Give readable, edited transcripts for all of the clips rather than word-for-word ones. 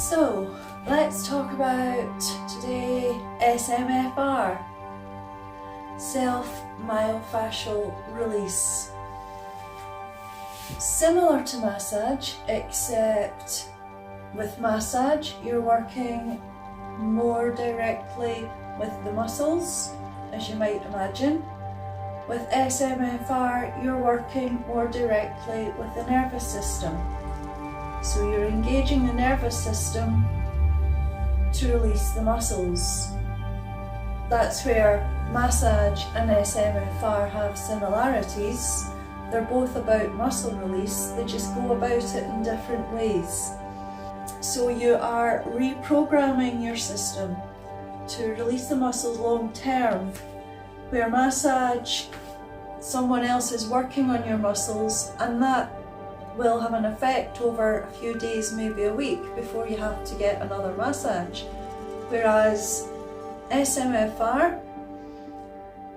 So let's talk about today SMFR, Self Myofascial Release. Similar to massage, except with massage you're working more directly with the muscles, as you might imagine. With SMFR you're working more directly with the nervous system. So you're engaging the nervous system to release the muscles. That's where massage and SMFR have similarities. They're both about muscle release, they just go about it in different ways. So you are reprogramming your system to release the muscles long term, where massage, someone else is working on your muscles, and that will have an effect over a few days, maybe a week, before you have to get another massage. Whereas SMFR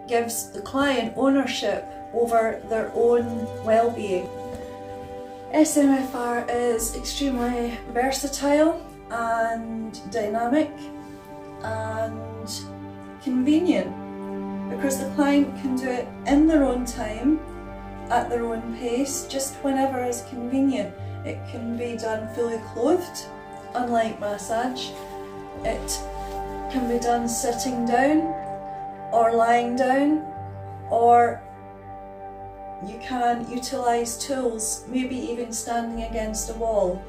gives the client ownership over their own well-being. SMFR is extremely versatile and dynamic and convenient because the client can do it in their own time, at their own pace, just whenever is convenient. It can be done fully clothed, unlike massage. It can be done sitting down or lying down, or you can utilise tools, maybe even standing against a wall,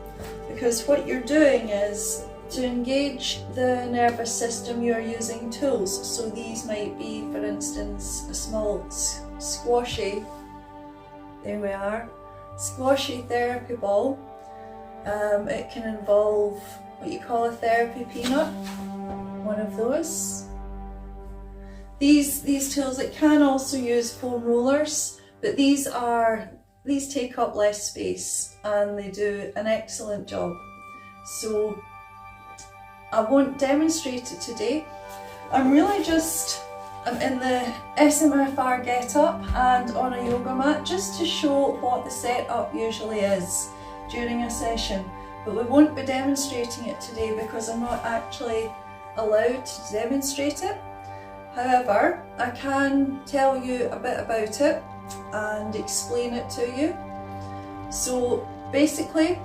because what you're doing is to engage the nervous system you're using tools. So these might be, for instance, a small squashy, there we are, squashy therapy ball. It can involve what you call a therapy peanut, one of those. These tools, it can also use foam rollers, but these take up less space and they do an excellent job. So I won't demonstrate it today. I'm in the SMFR get-up and on a yoga mat, just to show what the setup usually is during a session. But we won't be demonstrating it today because I'm not actually allowed to demonstrate it. However, I can tell you a bit about it and explain it to you. So basically,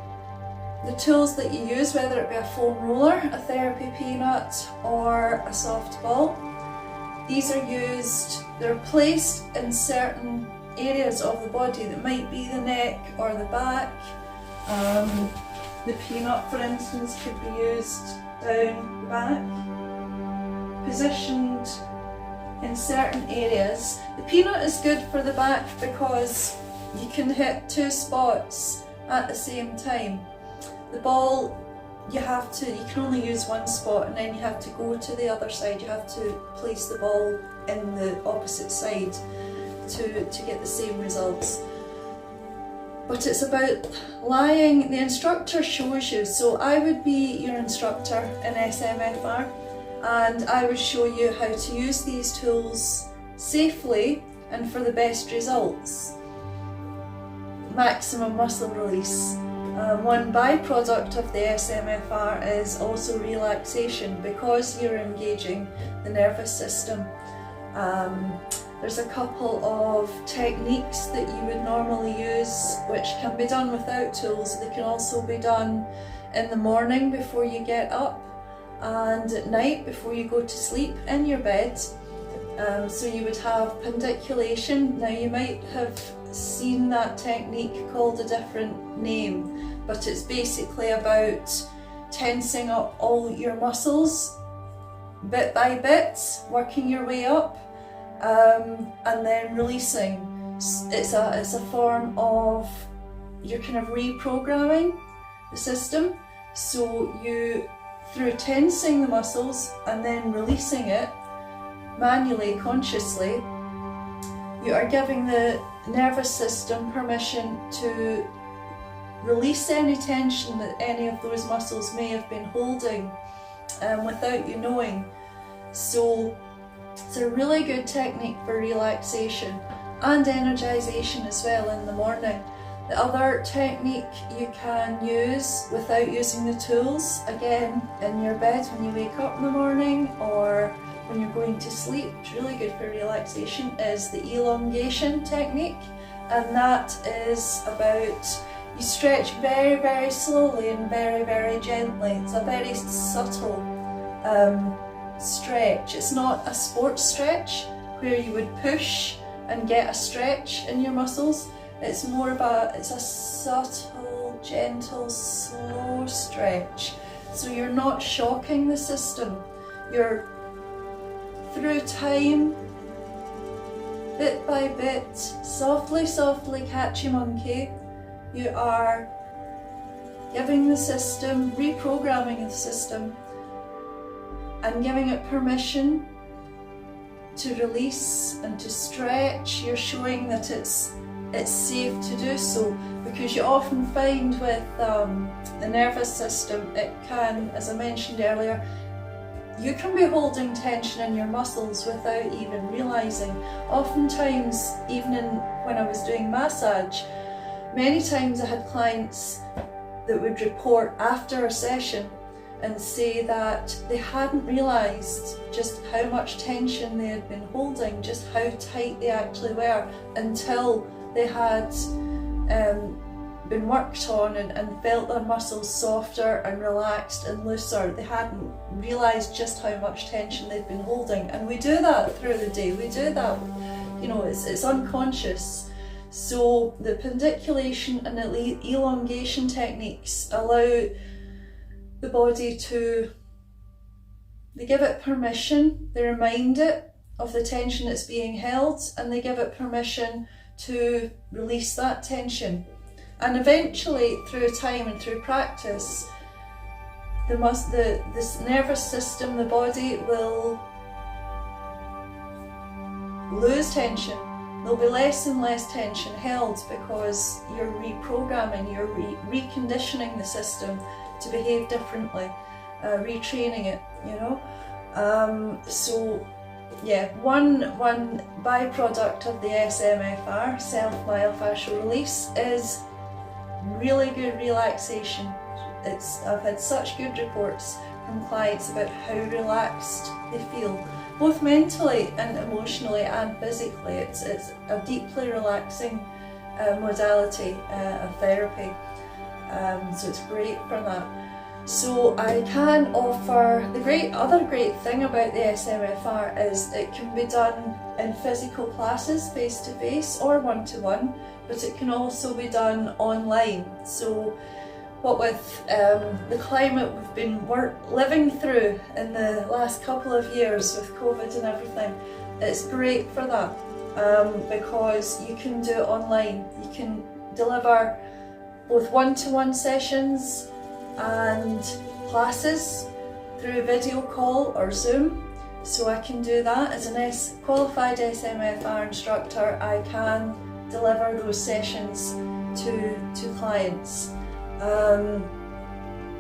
the tools that you use, whether it be a foam roller, a therapy peanut or a soft ball, these are used, they're placed in certain areas of the body that might be the neck or the back. The peanut, for instance, could be used down the back, positioned in certain areas. The peanut is good for the back because you can hit two spots at the same time. The ball, you can only use one spot, and then you have to go to the other side. You have to place the ball in the opposite side to get the same results. But it's about lying, the instructor shows you. So I would be your instructor in SMFR, and I would show you how to use these tools safely and for the best results. Maximum muscle release. One byproduct of the SMFR is also relaxation, because you're engaging the nervous system. There's a couple of techniques that you would normally use which can be done without tools. They can also be done in the morning before you get up and at night before you go to sleep in your bed. So you would have pandiculation. Now you might have seen that technique called a different name, but it's basically about tensing up all your muscles bit by bit, working your way up, and then releasing. It's a form of, you're kind of reprogramming the system. So you, through tensing the muscles and then releasing it manually, consciously, you are giving the nervous system permission to release any tension that any of those muscles may have been holding without you knowing. So it's a really good technique for relaxation and energization as well in the morning. The other technique you can use without using the tools, again in your bed when you wake up in the morning or when you're going to sleep, it's really good for relaxation, is the elongation technique. And that is about, you stretch very, very slowly and very, very gently. It's a very subtle stretch. It's not a sports stretch where you would push and get a stretch in your muscles. It's more of it's a subtle, gentle, slow stretch. So you're not shocking the system. You're, through time, bit by bit, softly, softly, catchy monkey, you are giving the system, reprogramming the system, and giving it permission to release and to stretch. You're showing that it's safe to do so, because you often find with the nervous system, it can, as I mentioned earlier, you can be holding tension in your muscles without even realising. Oftentimes, even when I was doing massage, many times I had clients that would report after a session and say that they hadn't realised just how much tension they had been holding, just how tight they actually were, until they had been worked on and felt their muscles softer and relaxed and looser. They hadn't realised just how much tension they'd been holding. And we do that through the day. We do that, you know, it's unconscious. So the pendiculation and elongation techniques allow the body to, they give it permission, they remind it of the tension that's being held, and they give it permission to release that tension. And eventually, through time and through practice, this nervous system, the body, will lose tension. There'll be less and less tension held because you're reprogramming, you're reconditioning the system to behave differently, retraining it, you know. So yeah, one byproduct of the SMFR, Self Myofascial Release, is really good relaxation. I've had such good reports from clients about how relaxed they feel, both mentally and emotionally and physically. It's a deeply relaxing modality of therapy, so it's great for that. So I can offer, other great thing about the SMFR is it can be done in physical classes, face to face or one to one, but it can also be done online. So what with the climate we've been living through in the last couple of years with COVID and everything, it's great for that, because you can do it online. You can deliver both one-to-one sessions and classes through video call or Zoom. So I can do that as an qualified SMFR instructor. I can deliver those sessions to clients.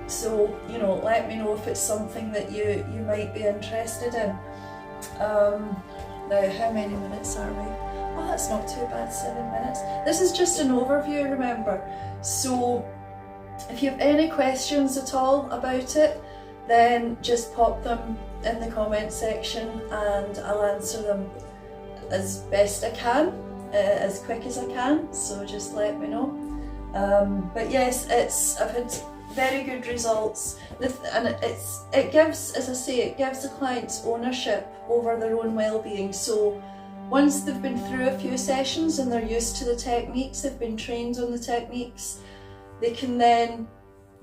So, you know, let me know if it's something that you might be interested in. Now, how many minutes are we? Oh, that's not too bad, 7 minutes. This is just an overview, remember. So if you have any questions at all about it, then just pop them in the comment section and I'll answer them as best I can, as quick as I can, so just let me know. But yes, I've had very good results, and it gives, as I say, it gives the clients ownership over their own well-being. So once they've been through a few sessions and they're used to the techniques, they've been trained on the techniques, they can then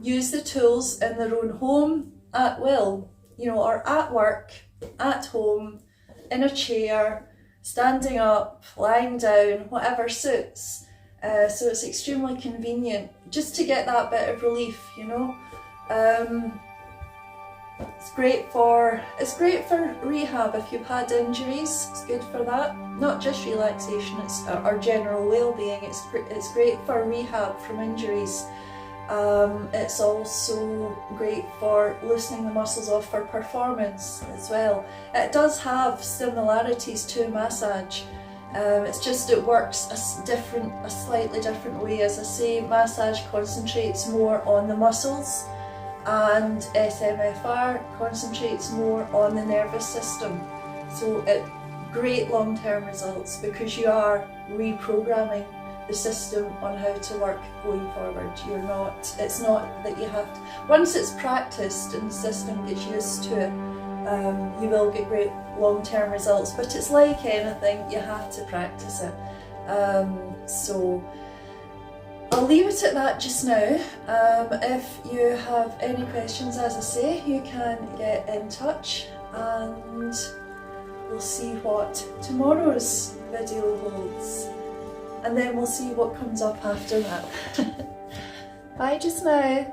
use the tools in their own home at will, you know, or at work, at home, in a chair, standing up, lying down, whatever suits. So it's extremely convenient just to get that bit of relief, you know. It's great for rehab if you've had injuries. It's good for that. Not just relaxation, it's our general well-being. It's great for rehab from injuries. It's also great for loosening the muscles off for performance as well. It does have similarities to massage It's just it works a slightly different way. As I say, massage concentrates more on the muscles and SMFR concentrates more on the nervous system. So great long-term results because you are reprogramming the system on how to work going forward. It's not that you have to, once it's practiced and the system gets used to it, you will get great long-term results, but it's like anything, you have to practice it. So I'll leave it at that just now. If you have any questions, as I say, you can get in touch and we'll see what tomorrow's video holds. And then we'll see what comes up after that. Bye just now.